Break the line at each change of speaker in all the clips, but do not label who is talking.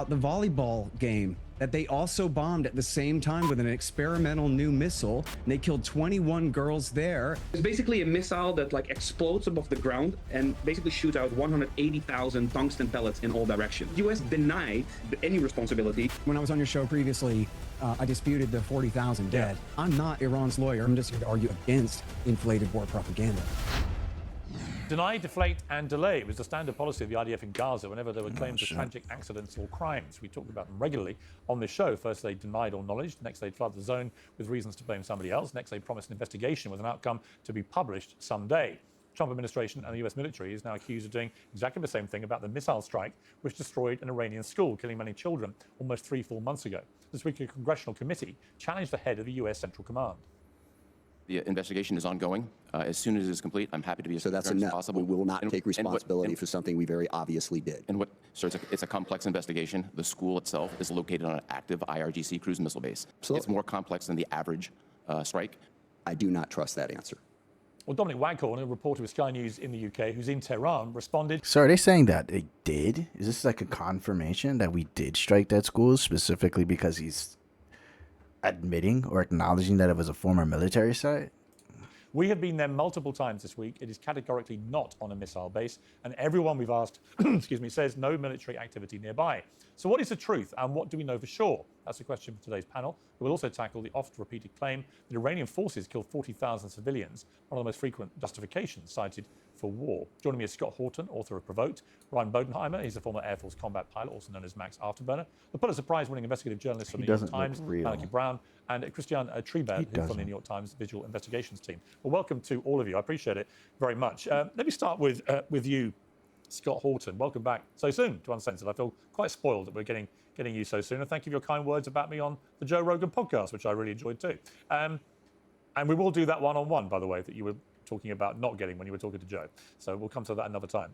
about the volleyball game that they also bombed at the same time with an experimental new missile, and they killed 21 girls there.
It's basically a missile that like explodes above the ground and basically shoots out 180,000 tungsten pellets in all directions. The US denied any responsibility.
When I was on your show previously, I disputed the 40,000 dead. Yeah. I'm not Iran's lawyer. I'm just here to argue against inflated war propaganda.
Deny, deflate and delay was the standard policy of the IDF in Gaza whenever there were claims of tragic accidents or crimes. We talked about them regularly on this show. First they denied all knowledge, next they'd flood the zone with reasons to blame somebody else, next they promised an investigation with an outcome to be published someday. Trump administration and the US military is now accused of doing exactly the same thing about the missile strike which destroyed an Iranian school, killing many children almost 3 full months ago. This week a congressional committee challenged the head of the US Central Command.
The investigation is ongoing. As soon as it is complete, I'm happy to be as transparent as possible.
We will not take responsibility for something we very obviously did.
So it's a complex investigation. The school itself is located on an active IRGC cruise missile base. It's more complex than the average strike.
I do not trust that answer.
Well, Dominic Waghorn, a reporter with Sky News in the UK, who's in Tehran, responded.
So are they saying that they did? Is this like a confirmation that we did strike that school specifically because he's admitting or acknowledging that it was a former military site?
We have been there multiple times this week. It is categorically not on a missile base, and everyone we've asked, excuse me, says no military activity nearby. So what is the truth, and what do we know for sure? That's the question for today's panel. We will also tackle the oft-repeated claim that Iranian forces killed 40,000 civilians, one of the most frequent justifications cited for war. Joining me is Scott Horton, author of Provoked. Ryan Bodenheimer, he's a former Air Force combat pilot, also known as Max Afterburner. The Pulitzer Prize-winning investigative journalist from the New York Times, Malachy Brown, and Christian Trebed, who's from the New York Times Visual Investigations team. Well, welcome to all of you. I appreciate it very much. Let me start with you, Scott Horton. Welcome back so soon to Uncensored. I feel quite spoiled that we're getting you so soon. And thank you for your kind words about me on the Joe Rogan podcast, which I really enjoyed too. And we will do that one-on-one, by the way, that you were talking about not getting when you were talking to Joe. So we'll come to that another time.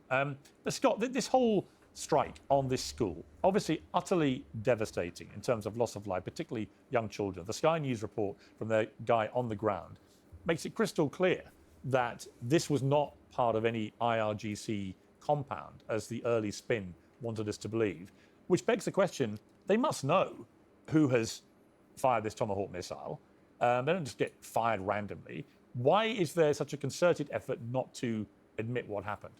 But Scott, this whole strike on this school, obviously utterly devastating in terms of loss of life, particularly young children. The Sky News report from the guy on the ground makes it crystal clear that this was not part of any IRGC compound, as the early spin wanted us to believe, which begs the question, they must know who has fired this Tomahawk missile. They don't just get fired randomly. Why is there such a concerted effort not to admit what happened?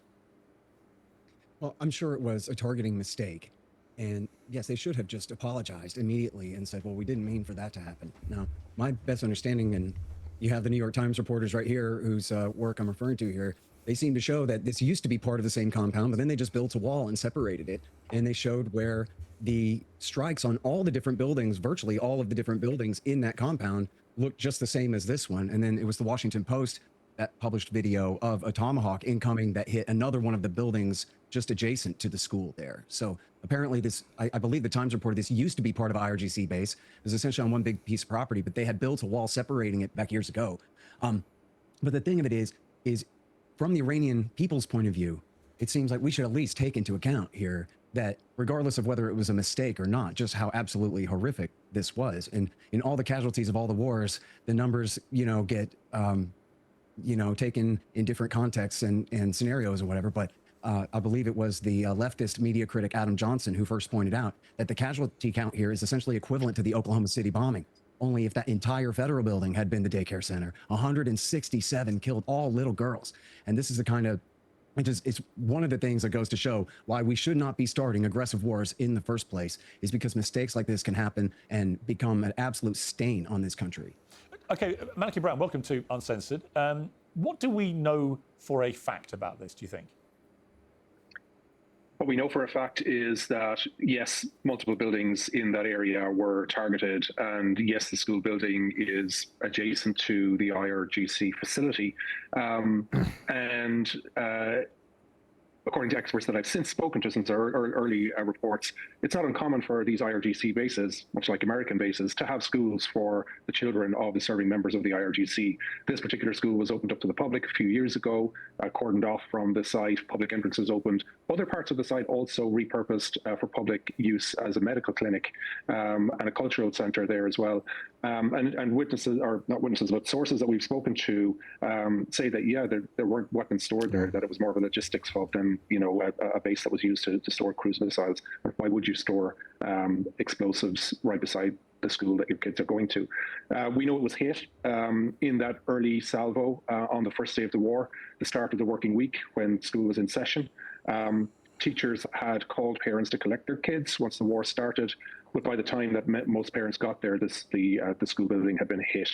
Well, I'm sure it was a targeting mistake. And yes, they should have just apologized immediately and said, well, we didn't mean for that to happen. Now, my best understanding, and you have the New York Times reporters right here whose work I'm referring to here, they seem to show that this used to be part of the same compound, but then they just built a wall and separated it. And they showed where the strikes on all the different buildings, virtually all of the different buildings in that compound, looked just the same as this one. And then it was the Washington Post that published video of a Tomahawk incoming that hit another one of the buildings just adjacent to the school there. So apparently this, I believe the Times reported this used to be part of IRGC base. It was essentially on one big piece of property, but they had built a wall separating it back years ago. But the thing of it is from the Iranian people's point of view, it seems like we should at least take into account here that regardless of whether it was a mistake or not, just how absolutely horrific this was. And in all the casualties of all the wars, the numbers, get, taken in different contexts and scenarios or whatever. But I believe it was the leftist media critic Adam Johnson who first pointed out that the casualty count here is essentially equivalent to the Oklahoma City bombing. Only if that entire federal building had been the daycare center. 167 killed, all little girls. And this is the kind of, it's one of the things that goes to show why we should not be starting aggressive wars in the first place, is because mistakes like this can happen and become an absolute stain on this country.
Okay, Malachy Brown, welcome to Uncensored. What do we know for a fact about this, do you think?
What we know for a fact is that, yes, multiple buildings in that area were targeted, and yes, the school building is adjacent to the IRGC facility. According to experts that I've since spoken to since our early reports, it's not uncommon for these IRGC bases, much like American bases, to have schools for the children of the serving members of the IRGC. This particular school was opened up to the public a few years ago, cordoned off from the site, public entrances opened. Other parts of the site also repurposed for public use as a medical clinic and a cultural center there as well. And witnesses, or not witnesses, but sources that we've spoken to say that, yeah, there weren't weapons stored there, that it was more of a logistics hub than a base that was used to store cruise missiles. Why would you store explosives right beside the school that your kids are going to? We know it was hit in that early salvo on the first day of the war, the start of the working week when school was in session. Teachers had called parents to collect their kids once the war started, but by the time that most parents got there, the school building had been hit.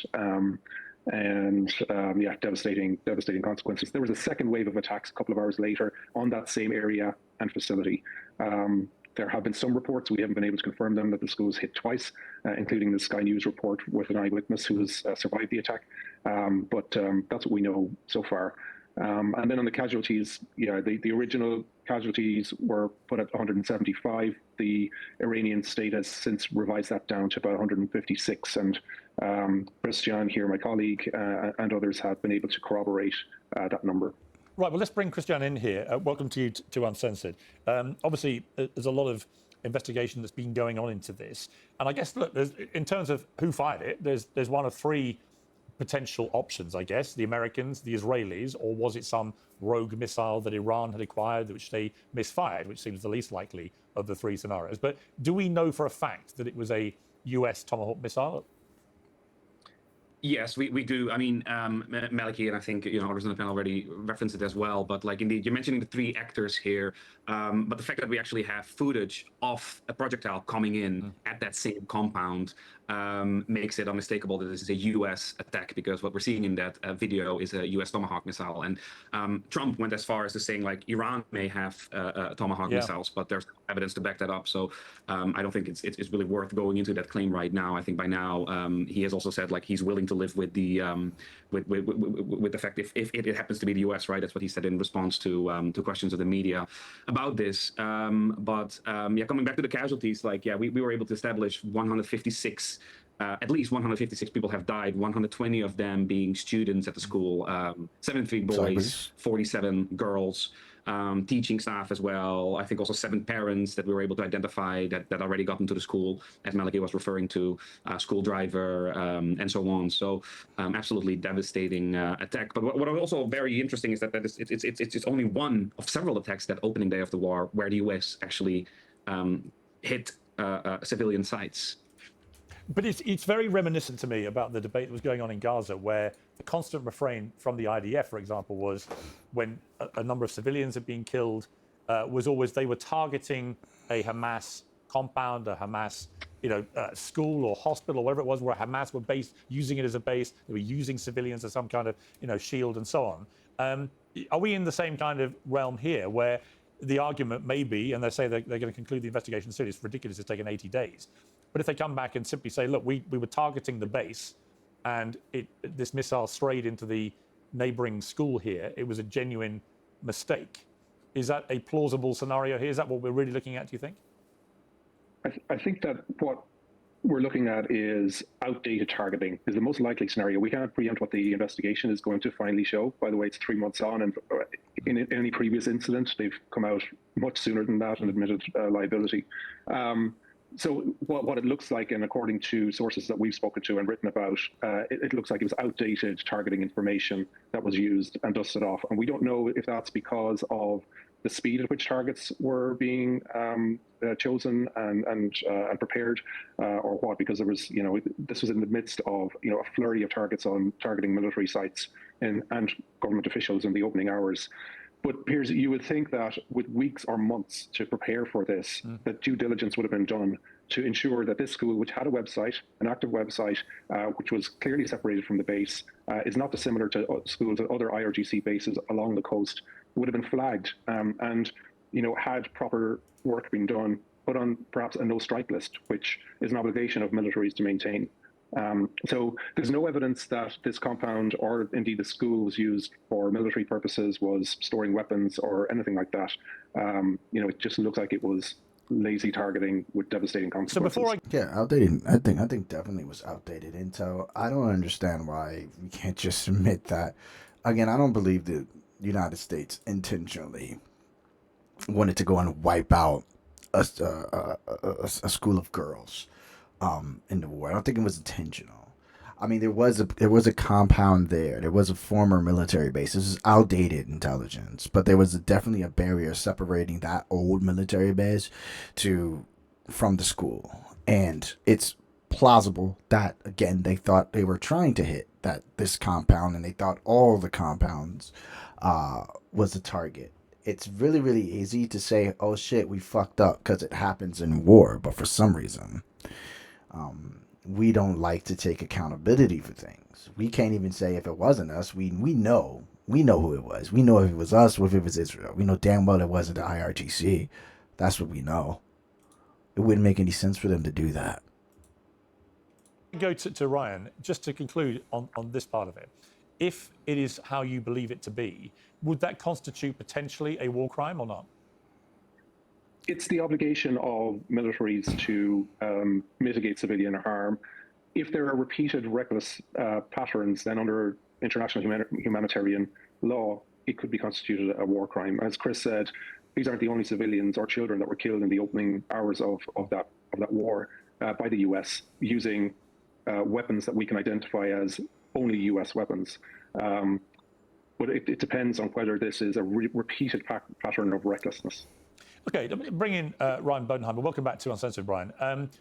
Devastating consequences. There was a second wave of attacks a couple of hours later on that same area and facility. There have been some reports, we haven't been able to confirm them, that the school was hit twice, including the Sky News report with an eyewitness who has survived the attack. But that's what we know so far. And then on the casualties, the original casualties were put at 175. The Iranian state has since revised that down to about 156. And Christian here, my colleague, and others have been able to corroborate that number.
Right, well, let's bring Christian in here. Welcome to you to Uncensored. Obviously, there's a lot of investigation that's been going on into this. And I guess, look, in terms of who fired it, there's one of three potential options, I guess. The Americans, the Israelis, or was it some rogue missile that Iran had acquired, which they misfired, which seems the least likely of the three scenarios. But do we know for a fact that it was a US Tomahawk missile?
Yes, we do. I mean, Maliki, and I think others on the panel already referenced it as well. But like, indeed, you're mentioning the three actors here. But the fact that we actually have footage of a projectile coming in at that same compound makes it unmistakable that this is a U.S. attack, because what we're seeing in that video is a U.S. Tomahawk missile. And Trump went as far as to saying like Iran may have Tomahawk missiles, but there's evidence to back that up. So I don't think it's really worth going into that claim right now. I think by now he has also said like he's willing to live with the with the fact if it happens to be the U.S. Right, that's what he said in response to questions of the media about this. Coming back to the casualties, we were able to establish 156. At least 156 people have died, 120 of them being students at the school, 73 boys, 47 girls, teaching staff as well. I think also 7 parents that we were able to identify that already got into the school, as Maliki was referring to, school driver, and so on. So absolutely devastating attack. But what also very interesting is that it's only one of several attacks that opening day of the war where the US actually hit civilian sites.
But it's very reminiscent to me about the debate that was going on in Gaza, where the constant refrain from the IDF, for example, was when a number of civilians had been killed, was always they were targeting a Hamas compound, a Hamas school or hospital or whatever it was, where Hamas were based, using it as a base. They were using civilians as some kind of shield and so on. Are we in the same kind of realm here, where the argument may be, and they say they're going to conclude the investigation soon, it's ridiculous, it's taken 80 days. But if they come back and simply say, look, we were targeting the base and this missile strayed into the neighboring school here, it was a genuine mistake. Is that a plausible scenario here? Is that what we're really looking at, do you think?
I think that what we're looking at is outdated targeting is the most likely scenario. We can't preempt what the investigation is going to finally show. By the way, it's 3 months on, and in any previous incident, they've come out much sooner than that and admitted liability. So what it looks like, and according to sources that we've spoken to and written about, it looks like it was outdated targeting information that was used and dusted off. And we don't know if that's because of the speed at which targets were being chosen and prepared, or what, because there was, this was in the midst of, a flurry of targets on targeting military sites and government officials in the opening hours. But Piers, you would think that with weeks or months to prepare for this, that due diligence would have been done to ensure that this school, which had a website, an active website, which was clearly separated from the base, is not dissimilar to schools at other IRGC bases along the coast, would have been flagged and had proper work been done, put on perhaps a no-strike list, which is an obligation of militaries to maintain. So there's no evidence that this compound or indeed the school was used for military purposes, was storing weapons or anything like that. It just looks like it was lazy targeting with devastating consequences.
So
outdated. I think definitely was outdated intel. I don't understand why we can't just admit that. Again, I don't believe the United States intentionally wanted to go and wipe out a school of girls in the war. I don't think it was intentional. I mean, there was a compound there. There was a former military base. This is outdated intelligence, but there was definitely a barrier separating that old military base to from the school, and it's plausible that again they thought they were trying to hit that this compound, and they thought all the compounds was a target. It's really really easy to say, "Oh shit, we fucked up," because it happens in war, but for some reason we don't like to take accountability for things. We can't even say if it wasn't us. We know who it was. We know if it was us or if it was Israel. We know damn well it wasn't the IRGC. That's what we know. It wouldn't make any sense for them to do that.
Go to Ryan, just to conclude on this part of it. If it is how you believe it to be, would that constitute potentially a war crime or not?
It's the obligation of militaries to mitigate civilian harm. If there are repeated reckless patterns, then under international humanitarian law, it could be constituted a war crime. As Chris said, these aren't the only civilians or children that were killed in the opening hours of that war by the US using weapons that we can identify as only US weapons. But it depends on whether this is a repeated pattern of recklessness.
Okay, let me bring in Ryan Bodenheimer. Welcome back to Uncensored, Brian.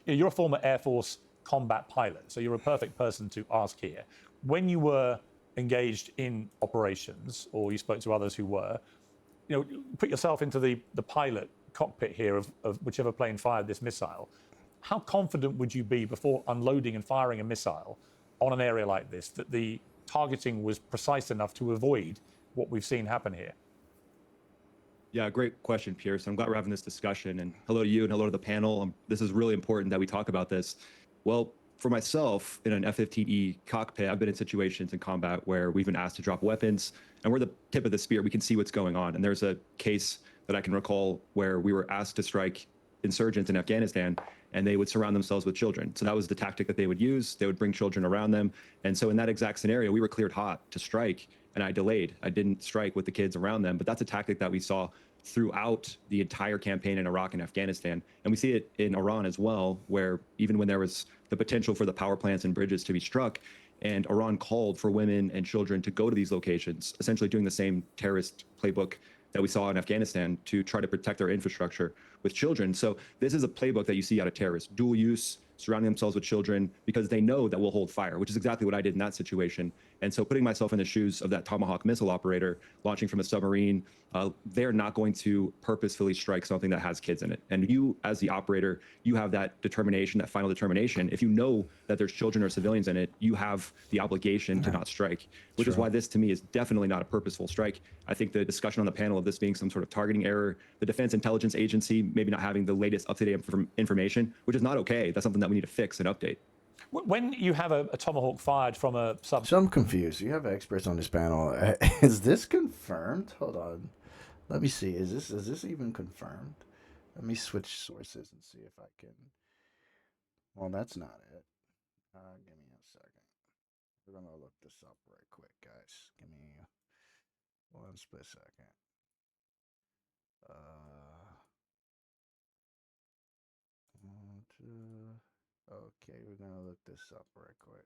You're a former Air Force combat pilot, so you're a perfect person to ask here. When you were engaged in operations, or you spoke to others who were, put yourself into the pilot cockpit here of whichever plane fired this missile. How confident would you be before unloading and firing a missile on an area like this that the targeting was precise enough to avoid what we've seen happen here?
Yeah, great question, Piers. I'm glad we're having this discussion. And hello to you and hello to the panel. This is really important that we talk about this. Well, for myself, in an F-15E cockpit, I've been in situations in combat where we've been asked to drop weapons, and we're the tip of the spear. We can see what's going on. And there's a case that I can recall where we were asked to strike insurgents in Afghanistan, and they would surround themselves with children. So that was the tactic that they would use. They would bring children around them. And so in that exact scenario, we were cleared hot to strike, and I delayed. I didn't strike with the kids around them, but that's a tactic that we saw throughout the entire campaign in Iraq and Afghanistan. And we see it in Iran as well, where even when there was the potential for the power plants and bridges to be struck, and Iran called for women and children to go to these locations, essentially doing the same terrorist playbook that we saw in Afghanistan to try to protect their infrastructure with children. So this is a playbook that you see out of terrorists, dual use, surrounding themselves with children because they know that we'll hold fire, which is exactly what I did in that situation. And so putting myself in the shoes of that Tomahawk missile operator launching from a submarine, they're not going to purposefully strike something that has kids in it. And you, as the operator, you have that determination, that final determination. If you know that there's children or civilians in it, you have the obligation to not strike, which is why this to me is definitely not a purposeful strike. I think the discussion on the panel of this being some sort of targeting error, the Defense Intelligence Agency maybe not having the latest up-to-date information, which is not okay. That's something that we need to fix and update.
When you have a Tomahawk fired from a sub...
So I'm confused. You have experts on this panel. Is this confirmed? Hold on. Let me see. Is this even confirmed? Let me switch sources and see if I can. Well, that's not it. Give me a second. We're gonna look this up right quick, guys. Give me one split second. Okay, we're gonna look this up right quick.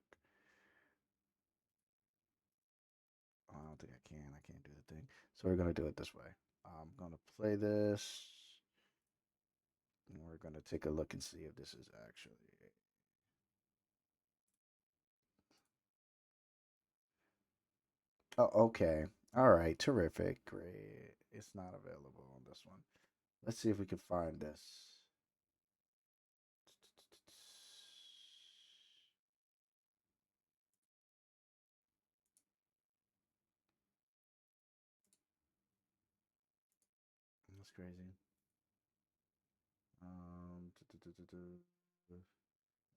Oh, I don't think I can. I can't do the thing. So we're gonna do it this way. I'm gonna play this. And we're gonna take a look and see if this is actually. Oh, okay. All right. Terrific. Great. It's not available on this one. Let's see if we can find this. That's crazy.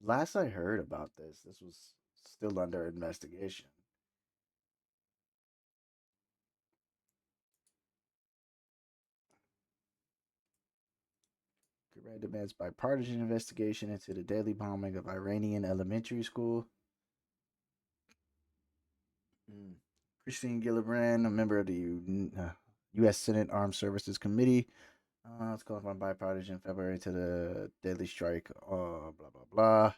Last I heard about this was still under investigation. Iran demands bipartisan investigation into the deadly bombing of Iranian elementary school. Christine Gillibrand, a member of the U.S. Senate Armed Services Committee, it's called on bipartisan February to the deadly strike. Blah blah blah.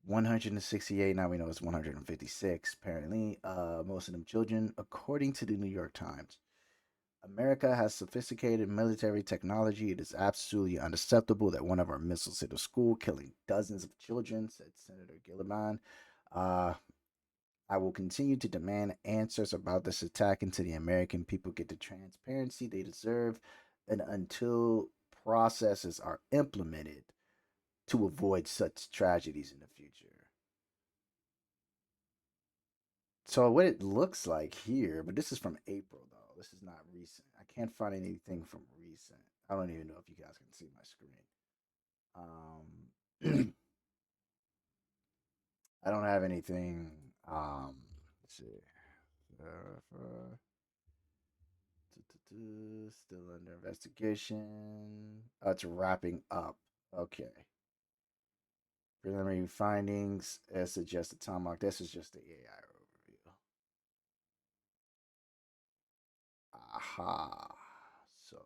168, now we know it's 156, apparently. Most of them children, according to the New York Times. America has sophisticated military technology. It is absolutely unacceptable that one of our missiles hit a school, killing dozens of children, said Senator Gillibrand. I will continue to demand answers about this attack until the American people get the transparency they deserve and until processes are implemented to avoid such tragedies in the future. So what it looks like here, but this is from April though. This is not recent. I can't find anything from recent. I don't even know if you guys can see my screen. I don't have anything. Let's see. Still under investigation. Oh, it's wrapping up. Okay. Preliminary findings suggest a tomahawk. This is just the AI overview. Aha. So,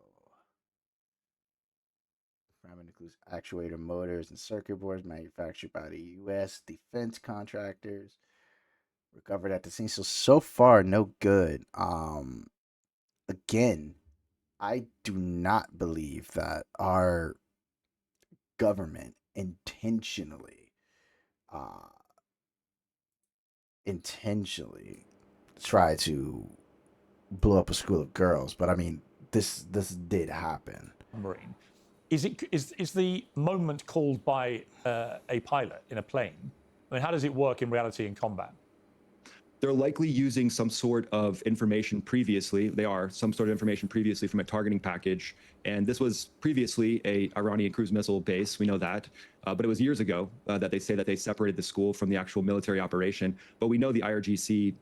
fragment includes actuator motors and circuit boards manufactured by the U.S. defense contractors. Recovered at the scene. So far, no good. Again, I do not believe that our government intentionally try to blow up a school of girls, but I mean this did happen.
Marine. Is the moment called by a pilot in a plane? I mean, how does it work in reality in combat?
They're likely using some sort of information previously. They are some sort of information previously from a targeting package. And this was previously a Iranian cruise missile base. We know that. But it was years ago that they say that they separated the school from the actual military operation. But we know the IRGC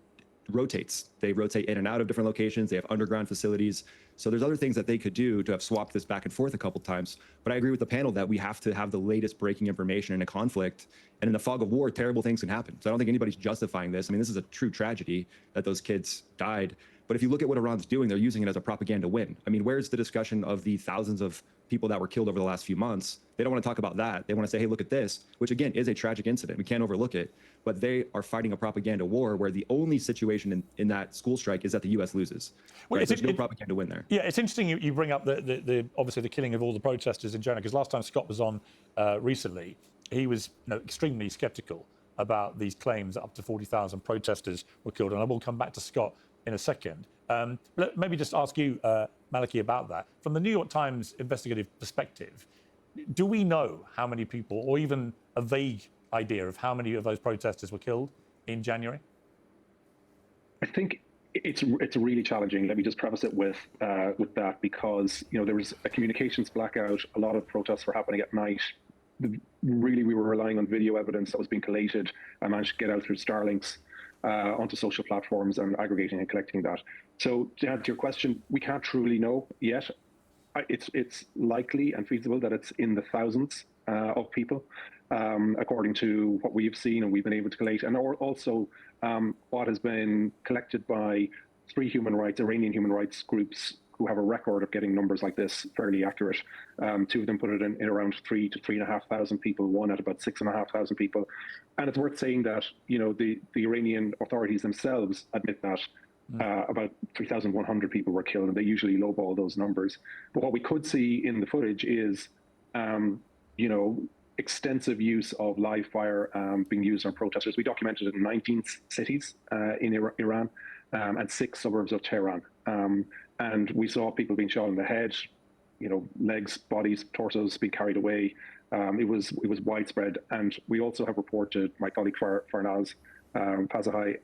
rotates. They rotate in and out of different locations. They have underground facilities. So there's other things that they could do to have swapped this back and forth a couple times. But I agree with the panel that we have to have the latest breaking information in a conflict. And in the fog of war, terrible things can happen. So I don't think anybody's justifying this. I mean, this is a true tragedy that those kids died. But if you look at what Iran's doing, they're using it as a propaganda win. I mean, where's the discussion of the thousands of people that were killed over the last few months? They don't want to talk about that. They want to say, hey, look at this, which again is a tragic incident. We can't overlook it. But they are fighting a propaganda war where the only situation in that school strike is that the U.S. loses.
Well,
right? There's no propaganda win there.
Yeah, it's interesting you bring up the obviously the killing of all the protesters in general, because last time Scott was on recently, he was extremely skeptical about these claims that up to 40,000 protesters were killed. And I will come back to Scott in a second. Maybe just ask you, Maliki, about that. From the New York Times investigative perspective, do we know how many people, or even a vague idea of how many of those protesters were killed in January?
I think it's really challenging. Let me just preface it with that, because there was a communications blackout. A lot of protests were happening at night. Really, we were relying on video evidence that was being collated and managed to get out through Starlinks onto social platforms and aggregating and collecting that. So to answer your question, we can't truly know yet. It's likely and feasible that it's in the thousands of people, according to what we've seen and we've been able to collate, and also what has been collected by three Iranian human rights groups who have a record of getting numbers like this fairly accurate. Two of them put it in around 3,000 to 3,500 people, one at about 6,500 people. And it's worth saying that, the Iranian authorities themselves admit that about 3,100 people were killed, and they usually lowball those numbers. But what we could see in the footage is, extensive use of live fire being used on protesters. We documented it in 19 cities in Iran and 6 suburbs of Tehran. And we saw people being shot in the head, legs, bodies, torsos being carried away. It was widespread. And we also have reported, my colleague Farnaz Fazahai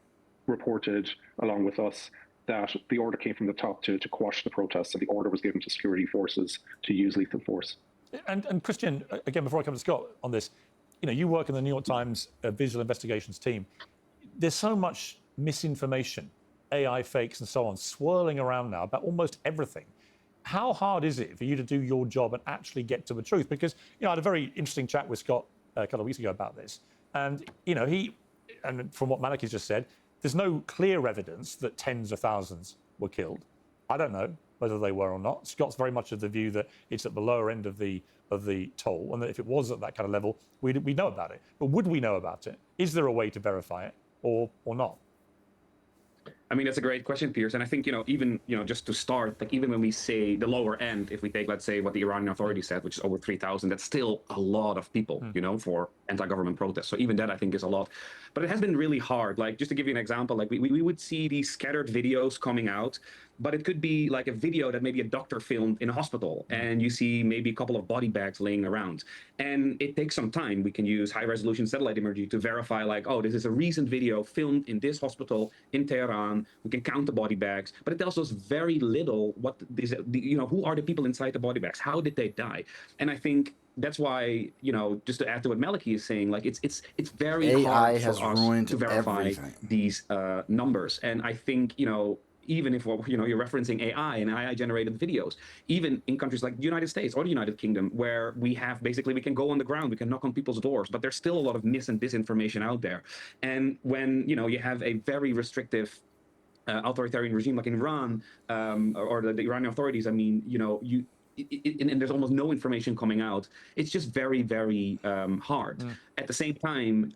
reported along with us, that the order came from the top to quash the protests, and the order was given to security forces to use lethal force.
And Christian, again, before I come to Scott on this, you work in the New York Times visual investigations team. There's so much misinformation, AI fakes and so on, swirling around now about almost everything. How hard is it for you to do your job and actually get to the truth? Because I had a very interesting chat with Scott a couple of weeks ago about this, and and from what Maliki's just said, there's no clear evidence that tens of thousands were killed. I don't know whether they were or not. Scott's very much of the view that it's at the lower end of the of the toll, and that if it was at that kind of level, we know about it. But would we know about it? Is there a way to verify it, or not?
I mean, that's a great question, Piers. And I think, even, just to start, like even when we say the lower end, if we take, let's say, what the Iranian authorities said, which is over 3,000, that's still a lot of people, for anti-government protests. So even that, I think, is a lot. But it has been really hard. Like, just to give you an example, like we would see these scattered videos coming out, but it could be like a video that maybe a doctor filmed in a hospital, and you see maybe a couple of body bags laying around. And it takes some time. We can use high-resolution satellite imagery to verify, like, oh, this is a recent video filmed in this hospital in Tehran. We can count the body bags, but it tells us very little what this, who are the people inside the body bags? How did they die? And I think that's why, just to add to what Maliki is saying, like it's very
AI
hard
has
for us
ruined
to verify
everything.
these numbers. And I think, even if you're referencing AI and AI generated videos, even in countries like the United States or the United Kingdom, where we can go on the ground, we can knock on people's doors, but there's still a lot of mis and disinformation out there. And when you have a very restrictive authoritarian regime like in Iran, or the Iranian authorities, I mean, and there's almost no information coming out. It's just very, very hard. At the same time,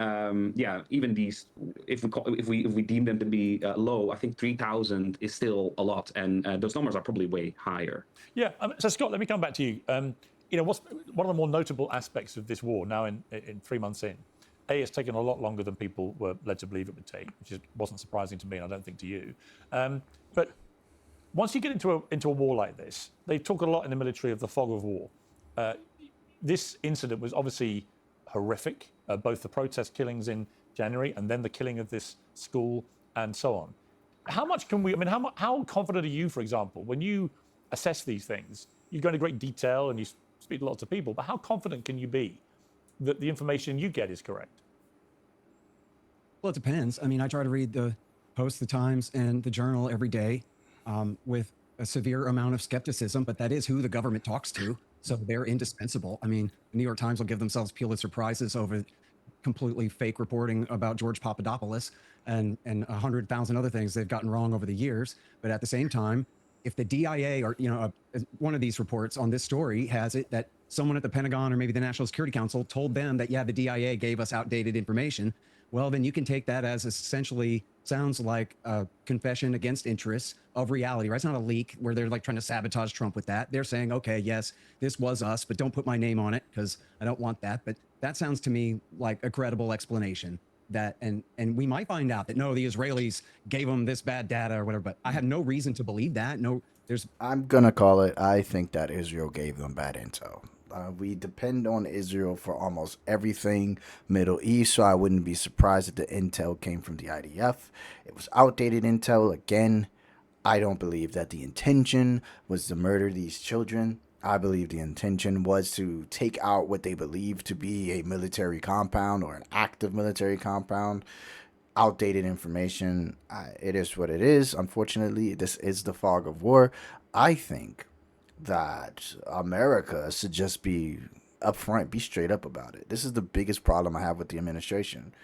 even these, if we deem them to be low, I think 3,000 is still a lot, and those numbers are probably way higher.
Yeah. So Scott, let me come back to you. What's one of the more notable aspects of this war now in 3 months in? It's taken a lot longer than people were led to believe it would take, which wasn't surprising to me, and I don't think to you. But once you get into a war like this, they talk a lot in the military of the fog of war. This incident was obviously horrific, both the protest killings in January and then the killing of this school and so on. How much can we, how confident are you, for example, when you assess these things? You go into great detail and you speak to lots of people, but how confident can you be that the information you get is correct?
Well, it depends. I mean, I try to read the Post, the Times, and the Journal every day with a severe amount of skepticism, but that is who the government talks to. So they're indispensable. I mean, the New York Times will give themselves Pulitzer Prizes over completely fake reporting about George Papadopoulos and 100,000 other things they've gotten wrong over the years. But at the same time, if the DIA or, one of these reports on this story has it that someone at the Pentagon or maybe the National Security Council told them that, yeah, the DIA gave us outdated information, well, then you can take that as essentially sounds like a confession against interests of reality, right? It's not a leak where they're like trying to sabotage Trump with that. They're saying, okay, yes, this was us, but don't put my name on it because I don't want that. But that sounds to me like a credible explanation that, and we might find out that no, the Israelis gave them this bad data or whatever, but I have no reason to believe that. No,
I'm gonna call it. I think that Israel gave them bad intel. We depend on Israel for almost everything Middle East, so I wouldn't be surprised if the intel came from the IDF. It was outdated intel. Again, I don't believe that the intention was to murder these children. I believe the intention was to take out what they believe to be a military compound or an active military compound. Outdated information. It is what it is. Unfortunately, this is the fog of war. I think that America should just be upfront, be straight up about it. This is the biggest problem I have with the administration.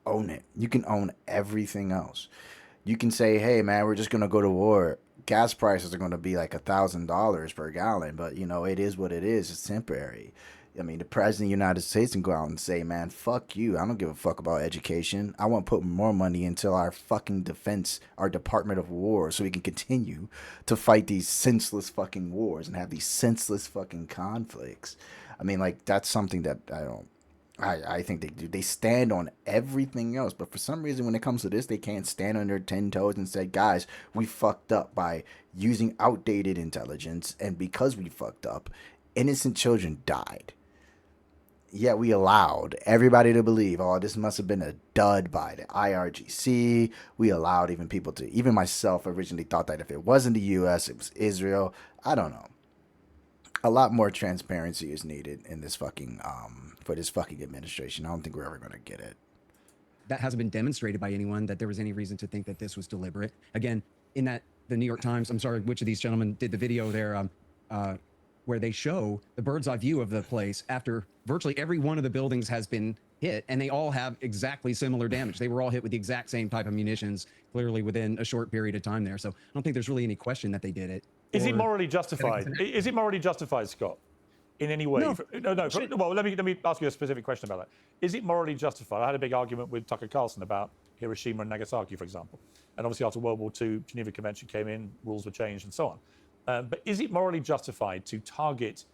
Own it. You can own everything else. You can say, hey, man, we're just going to go to war. Gas prices are going to be like $1,000 per gallon, but, it is what it is. It's temporary. I mean, the president of the United States can go out and say, man, fuck you. I don't give a fuck about education. I want to put more money into our fucking defense, our Department of War, so we can continue to fight these senseless fucking wars and have these senseless fucking conflicts. I mean, like, that's something that I think they do. They stand on everything else, but for some reason, when it comes to this, they can't stand on their 10 toes and say, guys, we fucked up by using outdated intelligence, and because we fucked up, innocent children died. Yet we allowed everybody to believe, oh, this must have been a dud by the IRGC. We allowed even myself originally thought that if it wasn't the U.S., it was Israel. I don't know. A lot more transparency is needed in this fucking, for this fucking administration. I don't think we're ever going to get it.
That hasn't been demonstrated by anyone that there was any reason to think that this was deliberate. Again, in that the New York Times, I'm sorry, which of these gentlemen did the video there, where they show the bird's eye view of the place after virtually every one of the buildings has been hit, and they all have exactly similar damage. They were all hit with the exact same type of munitions, clearly within a short period of time there. So I don't think there's really any question that they did it.
Is it morally justified? Is it morally justified, Scott? in any way?
No.
Well, let me ask you a specific question about that. Is it morally justified? I had a big argument with Tucker Carlson about Hiroshima and Nagasaki, for example. And obviously after World War II, Geneva Convention came in, rules were changed and so on. But is it morally justified to target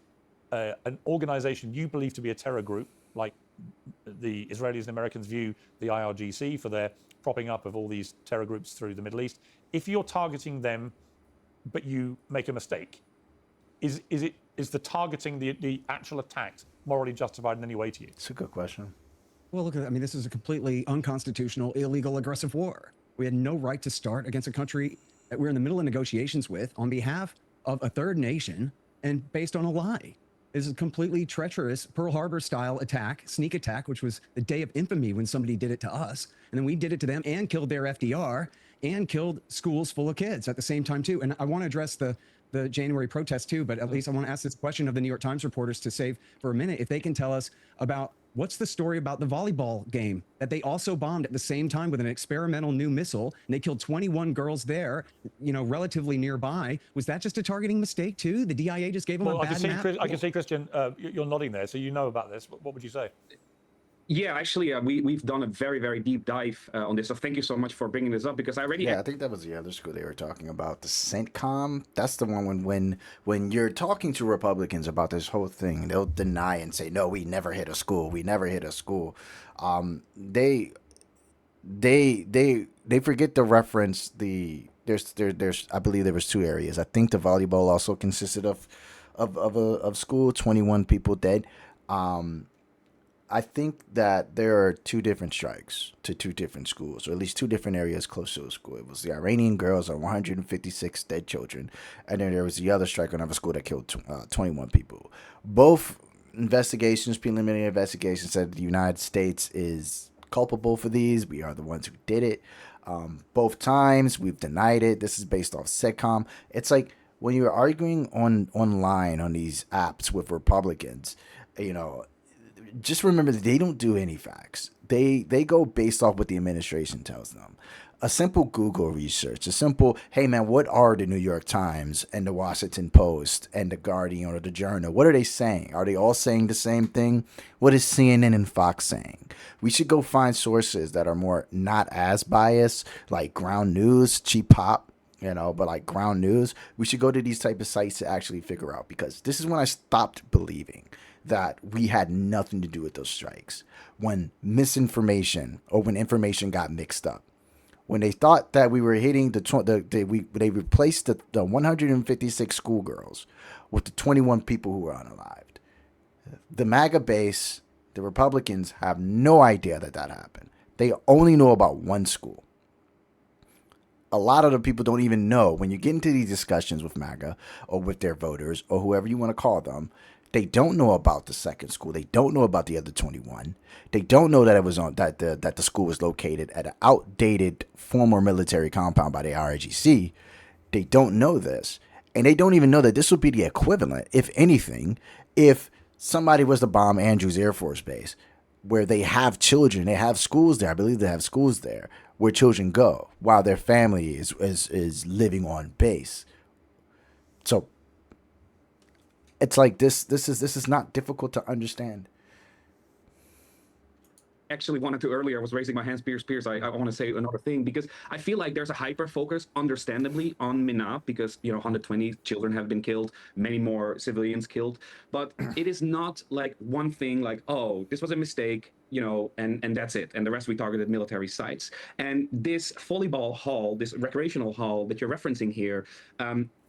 an organization you believe to be a terror group, like the Israelis and Americans view the IRGC for their propping up of all these terror groups through the Middle East? If you're targeting them, but you make a mistake, is the targeting the actual attack morally justified in any way to you?
It's a good question.
Well, look, I mean, this is a completely unconstitutional, illegal, aggressive war. We had no right to start against a country that we're in the middle of negotiations with on behalf of a third nation and based on a lie. This is a completely treacherous Pearl Harbor style attack, sneak attack, which was the day of infamy when somebody did it to us. And then we did it to them and killed their FDR and killed schools full of kids at the same time, too. And I want to address the January protest, too, but at least I want to ask this question of the New York Times reporters to save for a minute, if they can tell us about what's the story about the volleyball game that they also bombed at the same time with an experimental new missile, and they killed 21 girls there, you know, relatively nearby. Was that just a targeting mistake, too? The DIA just gave them a bad map?
I can see, Christian, you're nodding there, so you know about this. What would you say?
Yeah, actually, we've done a very, very deep dive on this. So thank you so much for bringing this up, because I already
I think that was the other school they were talking about, the CENTCOM. That's the one when you're talking to Republicans about this whole thing, they'll deny and say, no, we never hit a school. We never hit a school. They forget to reference there's I believe there was 2 areas. I think the volleyball also consisted of school, 21 people dead. I think that there are 2 different strikes to 2 different schools, or at least 2 different areas close to a school. It was the Iranian girls and 156 dead children. And then there was the other strike on another school that killed 21 people. Both investigations, preliminary investigations, said the United States is culpable for these. We are the ones who did it. Both times we've denied it. This is based off CENTCOM. It's like when you're arguing online on these apps with Republicans, you know, just remember that they don't do any facts. They go based off what the administration tells them. A simple Google research, a simple, hey man, what are the New York Times and the Washington Post and the Guardian or the Journal? What are they saying? Are they all saying the same thing? What is CNN and Fox saying? We should go find sources that are more not as biased, like Ground News, Cheap Pop, you know, but like Ground News. We should go to these type of sites to actually figure out, because this is when I stopped believing that we had nothing to do with those strikes. When misinformation or when information got mixed up, when they thought that we were hitting they replaced the 156 schoolgirls with the 21 people who were unalived. The MAGA base, the Republicans, have no idea that happened. They only know about one school. A lot of the people don't even know. When you get into these discussions with MAGA or with their voters or whoever you want to call them, they don't know about the second school. They don't know about the other 21. They don't know that it was that the school was located at an outdated former military compound by the IRGC. They don't know this, and they don't even know that this would be the equivalent, if anything, if somebody was to bomb Andrews Air Force Base, where they have children, they have schools there. I believe they have schools there where children go while their family is living on base. So it's like this is not difficult to understand.
Actually wanted to earlier, I was raising my hands, Piers, I want to say another thing, because I feel like there's a hyper focus, understandably, on Minab, because, you know, 120 children have been killed, many more civilians killed, but it is not like one thing like, oh, this was a mistake, you know, and that's it, and the rest we targeted military sites. And this volleyball hall, this recreational hall that you're referencing here,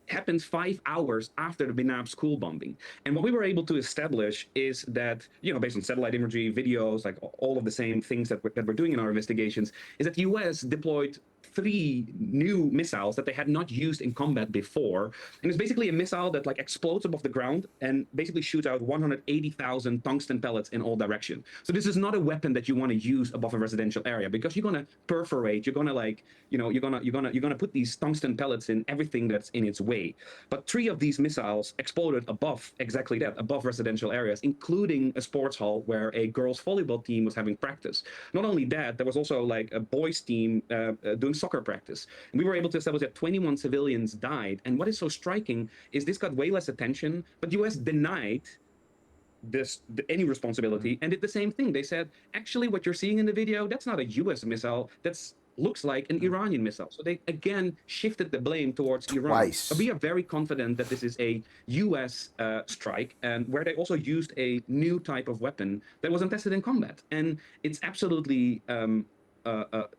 happens 5 hours after the Minab school bombing. And what we were able to establish is that, you know, based on satellite imagery, videos, like all of the same things that we're doing in our investigations, is that the US deployed 3 new missiles that they had not used in combat before. And it's basically a missile that like explodes above the ground and basically shoots out 180,000 tungsten pellets in all directions. So this is not a weapon that you want to use above a residential area, because you're going to perforate, you're going to like, you know, you're going to put these tungsten pellets in everything that's in its way. But 3 of these missiles exploded above exactly that, above residential areas, including a sports hall where a girls volleyball team was having practice. Not only that, there was also like a boys team doing soccer practice. And we were able to establish that 21 civilians died. And what is so striking is this got way less attention, but the US denied any responsibility and did the same thing. They said, actually, what you're seeing in the video, that's not a U.S. missile. That's looks like an Iranian missile. So they again shifted the blame towards Iran.
Twice.
But we are very confident that this is a U.S. Strike, and where they also used a new type of weapon that wasn't tested in combat. And it's absolutely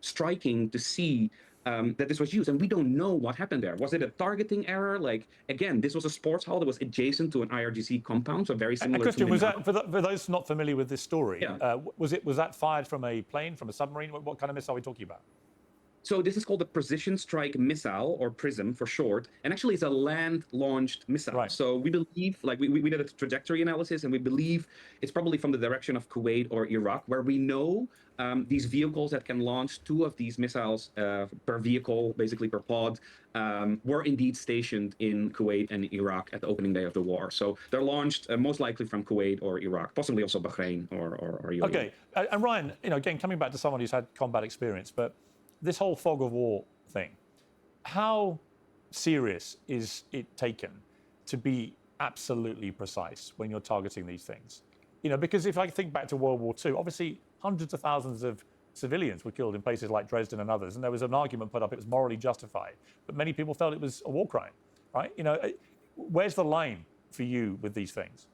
striking to see that this was used, and we don't know what happened there. Was it a targeting error? Like, again, this was a sports hall that was adjacent to an IRGC compound, so very similar.
Christian,
to
was that for those not familiar with this story?
Yeah.
Was that fired from a plane, from a submarine? What kind of missile are we talking about?
So this is called the Precision Strike Missile, or PRISM for short, and actually it's a land-launched missile.
Right.
So we believe, like we did a trajectory analysis, and we believe it's probably from the direction of Kuwait or Iraq, where we know these vehicles that can launch 2 of these missiles per vehicle, basically per pod, were indeed stationed in Kuwait and Iraq at the opening day of the war. So they're launched most likely from Kuwait or Iraq, possibly also Bahrain or UAE.
Okay, and Ryan, again, coming back to someone who's had combat experience, but this whole fog of war thing, how serious is it taken to be absolutely precise when you're targeting these things? Because if I think back to World War II, obviously hundreds of thousands of civilians were killed in places like Dresden and others, and there was an argument put up, it was morally justified, but many people felt it was a war crime, right? Where's the line for you with these things?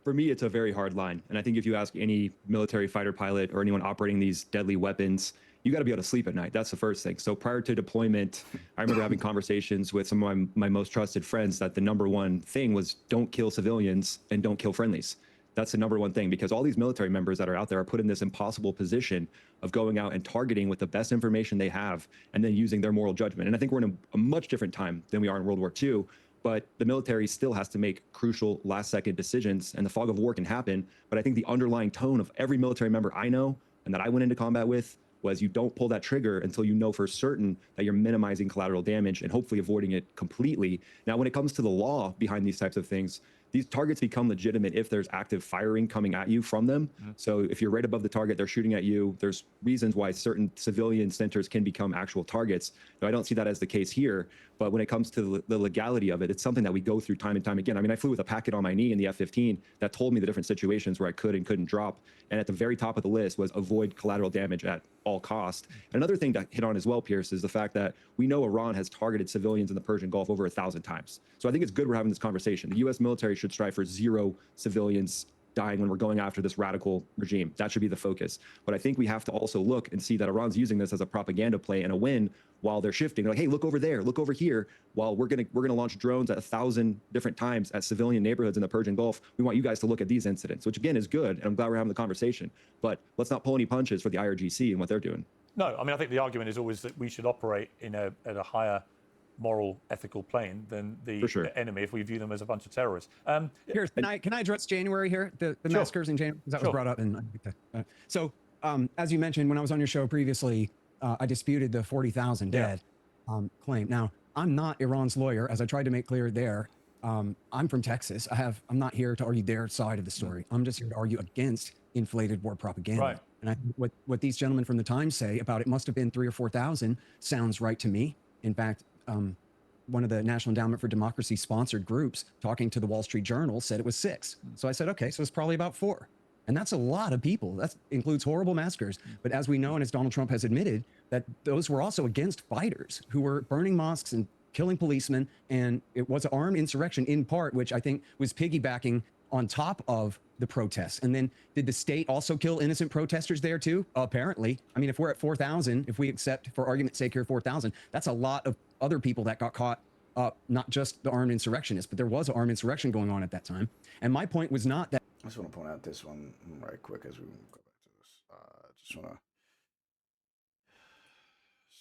For me, it's a very hard line. And I think if you ask any military fighter pilot or anyone operating these deadly weapons, you got to be able to sleep at night. That's the first thing. So prior to deployment, I remember having conversations with some of my most trusted friends that the number one thing was don't kill civilians and don't kill friendlies. That's the number one thing, because all these military members that are out there are put in this impossible position of going out and targeting with the best information they have and then using their moral judgment. And I think we're in a much different time than we are in World War II. But the military still has to make crucial last-second decisions, and the fog of war can happen. But I think the underlying tone of every military member I know and that I went into combat with was you don't pull that trigger until you know for certain that you're minimizing collateral damage and hopefully avoiding it completely. Now, when it comes to the law behind these types of things, these targets become legitimate if there's active firing coming at you from them. So if you're right above the target, they're shooting at you. There's reasons why certain civilian centers can become actual targets. Now, I don't see that as the case here, but when it comes to the legality of it, it's something that we go through time and time again. I mean, I flew with a packet on my knee in the F-15 that told me the different situations where I could and couldn't drop. And at the very top of the list was avoid collateral damage at all cost. Another thing to hit on as well, Piers, is the fact that we know Iran has targeted civilians in the Persian Gulf over 1,000 times. So I think it's good we're having this conversation. The U.S. military should strive for 0 civilians dying when we're going after this radical regime. That should be the focus. But I think we have to also look and see that Iran's using this as a propaganda play and a win while they're shifting. They're like, hey, look over there, look over here. While we're gonna launch drones at 1,000 different times at civilian neighborhoods in the Persian Gulf. We want you guys to look at these incidents, which again is good, and I'm glad we're having the conversation. But let's not pull any punches for the IRGC and what they're doing.
No, I mean, I think the argument is always that we should operate at a higher moral, ethical plane than the enemy if we view them as a bunch of terrorists.
Here, can I address January here? The
Sure.
massacres in January? That was brought up. So, as you mentioned, when I was on your show previously, I disputed the 40,000 dead claim. Now, I'm not Iran's lawyer, as I tried to make clear there. I'm from Texas. I'm not here to argue their side of the story. I'm just here to argue against inflated war propaganda.
Right.
And I think what these gentlemen from the Times say about it must have been 3,000 or 4,000 sounds right to me. In fact, one of the National Endowment for Democracy sponsored groups talking to the Wall Street Journal said it was 6. So I said, okay, so it's probably about 4. And that's a lot of people. That includes horrible massacres. But as we know, and as Donald Trump has admitted, that those were also against fighters who were burning mosques and killing policemen. And it was an armed insurrection in part, which I think was piggybacking on top of the protests. And then did the state also kill innocent protesters there too? Apparently. I mean, if we're at 4,000, if we accept for argument's sake here 4,000, that's a lot of other people that got caught up, not just the armed insurrectionists, but there was an armed insurrection going on at that time. And my point was not that.
I just want to point out this one right quick as we go back to this. Just want to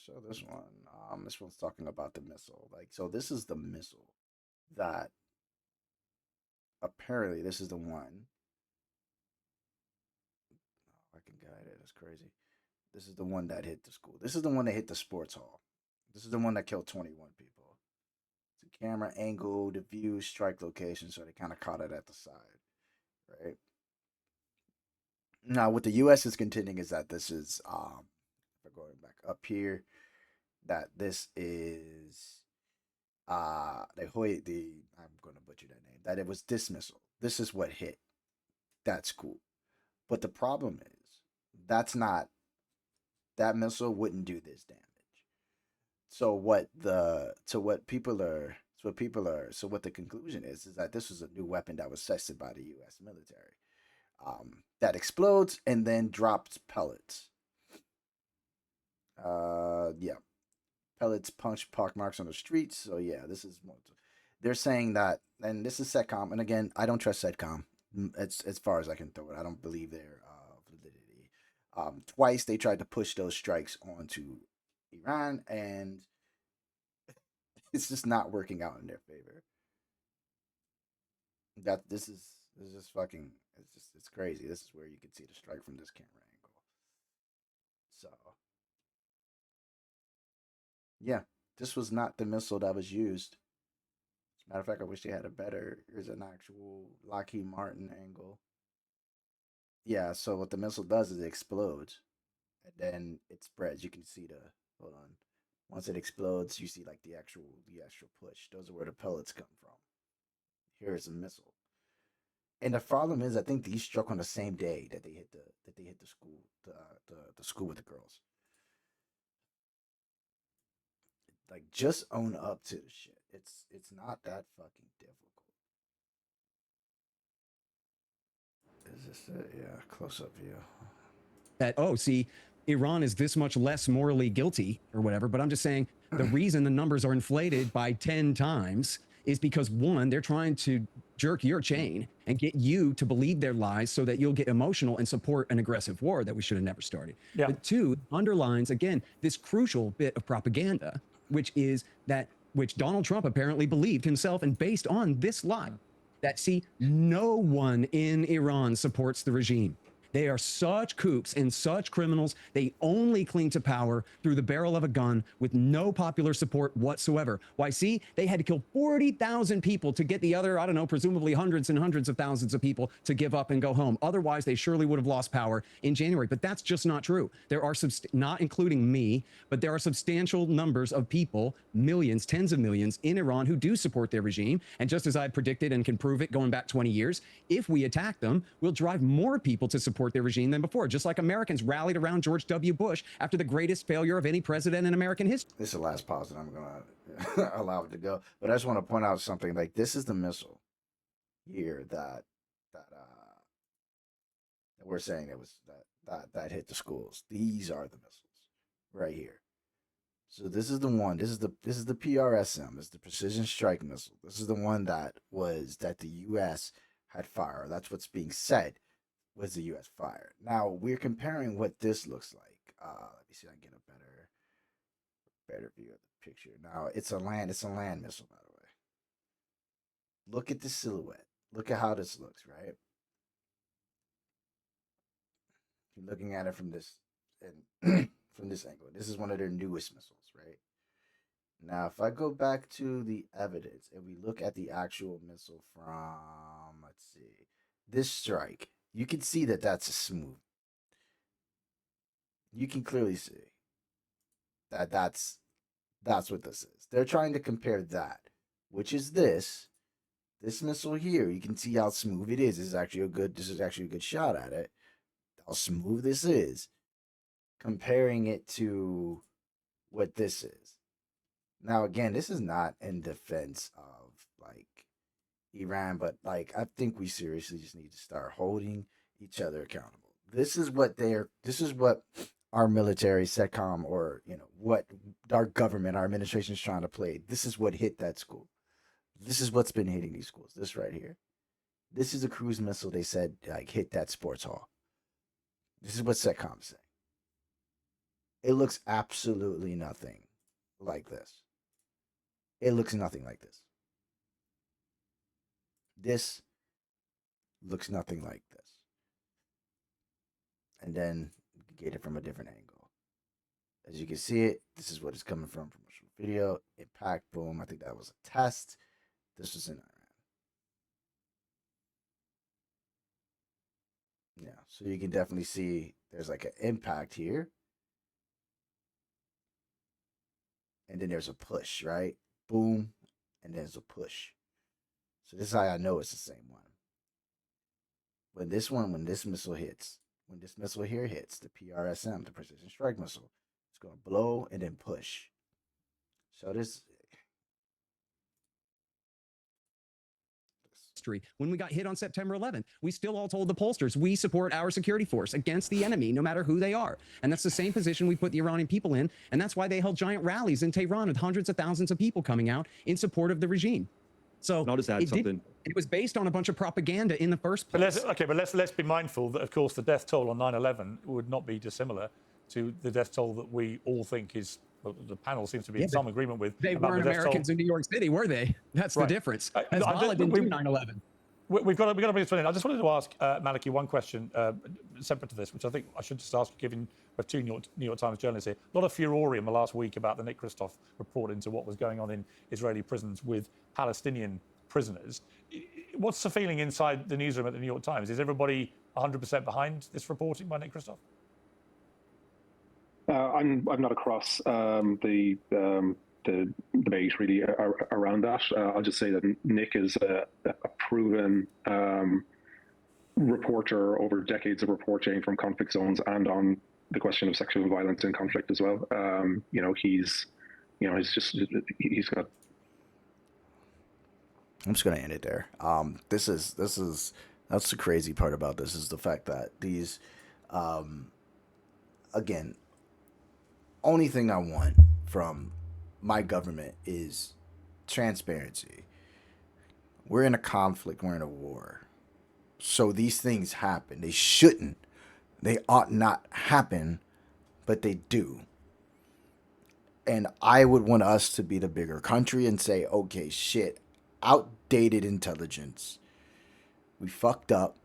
show this one. This one's talking about the missile. So this is the missile that apparently this is the one. Oh, I can guide it. It's crazy. This is the one that hit the school. This is the one that hit the sports hall. This is the one that killed 21 people. It's a camera angle, the view, strike location, so they kind of caught it at the side. Right. Now, what the U.S. is contending is that this is, if we're going back up here, that this is, I'm going to butcher that name, that it was this missile. this is what hit. That's cool. But the problem is, that missile wouldn't do this damage. So what the conclusion is that this was a new weapon that was tested by the U.S. military, that explodes and then drops pellets. Yeah, pellets punch pock marks on the streets. So yeah, this is they're saying that, and this is SETCOM. And again, I don't trust SETCOM. As far as I can throw it, I don't believe their validity. Twice they tried to push those strikes onto Iran, and it's just not working out in their favor. That this is just fucking. It's crazy. This is where you can see the strike from this camera angle. So yeah, this was not the missile that was used. As a matter of fact, I wish they had a better. Here's an actual Lockheed Martin angle. Yeah, so what the missile does is it explodes, and then it spreads. You can see the, hold on. Once it explodes, you see like the actual push. Those are where the pellets come from. Here is a missile. And the problem is, I think these struck on the same day that they hit the school, the school with the girls. Like, just own up to the shit. It's not that fucking difficult. Is this it? Yeah, close up view.
That, oh, see, Iran is this much less morally guilty or whatever. But I'm just saying the reason the numbers are inflated by 10 times is because, one, they're trying to jerk your chain and get you to believe their lies so that you'll get emotional and support an aggressive war that we should have never started.
Yeah.
But two, underlines, again, this crucial bit of propaganda, which Donald Trump apparently believed himself, and based on this lie, that, see, no one in Iran supports the regime. They are such kooks and such criminals. They only cling to power through the barrel of a gun with no popular support whatsoever. Why, see, they had to kill 40,000 people to get the other, I don't know, presumably hundreds and hundreds of thousands of people to give up and go home. Otherwise, they surely would have lost power in January. But that's just not true. There are, not including me, but there are substantial numbers of people, millions, tens of millions in Iran who do support their regime. And just as I predicted and can prove it going back 20 years, if we attack them, we'll drive more people to support their regime than before, just like Americans rallied around George W. Bush after the greatest failure of any president in American history.
This is the last pause that I'm going to allow it to go. But I just want to point out something. Like, this is the missile here that we're saying that hit the schools. These are the missiles right here. So this is the one. This is the PRSM. This is the precision strike missile. This is the one that the U.S. had fired. That's what's being said was the U.S. fired. Now we're comparing what this looks like. Let me see if I can get a better view of the picture. Now it's a land missile, by the way. Look at the silhouette. Look at how this looks, right? You're looking at it from this and from this angle. This is one of their newest missiles, right? Now, if I go back to the evidence and we look at the actual missile from, let's see, this strike, you can see that that's a smooth. You can clearly see that that's what this is. They're trying to compare that, which is this missile here. You can see how smooth it is. This is actually a good shot at it. How smooth this is. Comparing it to what this is. Now, again, this is not in defense of like Iran, but like I think we seriously just need to start holding each other accountable. This is what our military, SETCOM, or what our government, our administration is trying to play. This is what hit that school. This is what's been hitting these schools. This right here. This is a cruise missile. They said like hit that sports hall. This is what SETCOM saying. It looks absolutely nothing like this. It looks nothing like this. This looks nothing like this. And then you can get it from a different angle. As you can see it, this is what it's coming from promotional video. Impact, boom. I think that was a test. This was in Iran. Yeah, so you can definitely see there's like an impact here. And then there's a push, right? Boom. And there's a push. So this is how I know it's the same one. when this missile hits, when this missile here hits, the PRSM, the precision strike missile, it's going to blow and then push. So this
history. When we got hit on September 11th, we still all told the pollsters we support our security force against the enemy, no matter who they are. And that's the same position we put the Iranian people in. And that's why they held giant rallies in Tehran with hundreds of thousands of people coming out in support of the regime. So
I'll just add something.
It was based on a bunch of propaganda in the first place.
But let's be mindful that, of course, the death toll on 9/11 would not be dissimilar to the death toll that we all think is. Well, the panel seems to be in some agreement with.
They weren't Americans in New York City, were they? That's the difference. Hezbollah didn't do 9/11.
We've got to bring this one in. I just wanted to ask Maliki one question separate to this, which I think I should just ask, given we have two New York Times journalists here. A lot of furore in the last week about the Nick Kristof report into what was going on in Israeli prisons with Palestinian prisoners. What's the feeling inside the newsroom at the New York Times? Is everybody 100% behind this reporting by Nick Kristof?
I'm not across the debate really around that. I'll just say that Nick is a proven reporter over decades of reporting from conflict zones and on the question of sexual violence in conflict as well. He's got.
I'm just gonna end it there. That's the crazy part about this is the fact that these, again, only thing I want from my government is transparency. We're in a conflict. We're in a war. So these things happen. They shouldn't. They ought not happen, but they do. And I would want us to be the bigger country and say, okay, shit, outdated intelligence. We fucked up,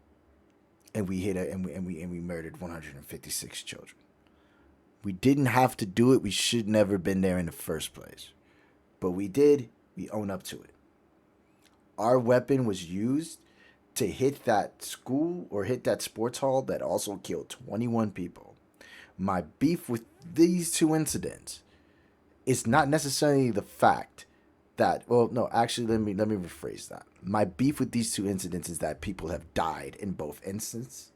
and we hit it, and we murdered 156 children. We didn't have to do it. We should never been there in the first place. But we did. We own up to it. Our weapon was used to hit that school or hit that sports hall that also killed 21 people. My beef with these two incidents is not necessarily the fact that, well, no, actually, let me rephrase that. My beef with these two incidents is that people have died in both instances,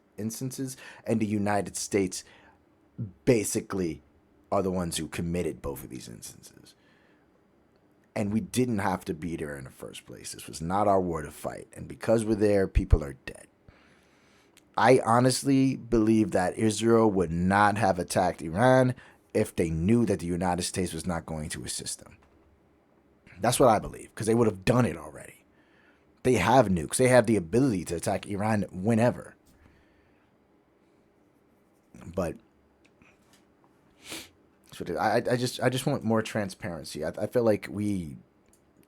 and the United States basically are the ones who committed both of these instances. And we didn't have to be there in the first place. This was not our war to fight. And because we're there, people are dead. I honestly believe that Israel would not have attacked Iran if they knew that the United States was not going to assist them. That's what I believe, because they would have done it already. They have nukes. They have the ability to attack Iran whenever. But I just want more transparency. I feel like we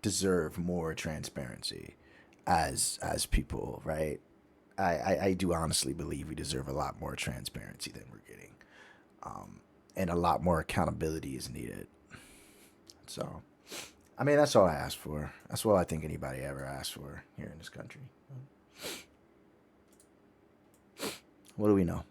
deserve more transparency as people, right? I do honestly believe we deserve a lot more transparency than we're getting, and a lot more accountability is needed. So, I mean, that's all I ask for. That's all I think anybody ever asked for here in this country. What do we know?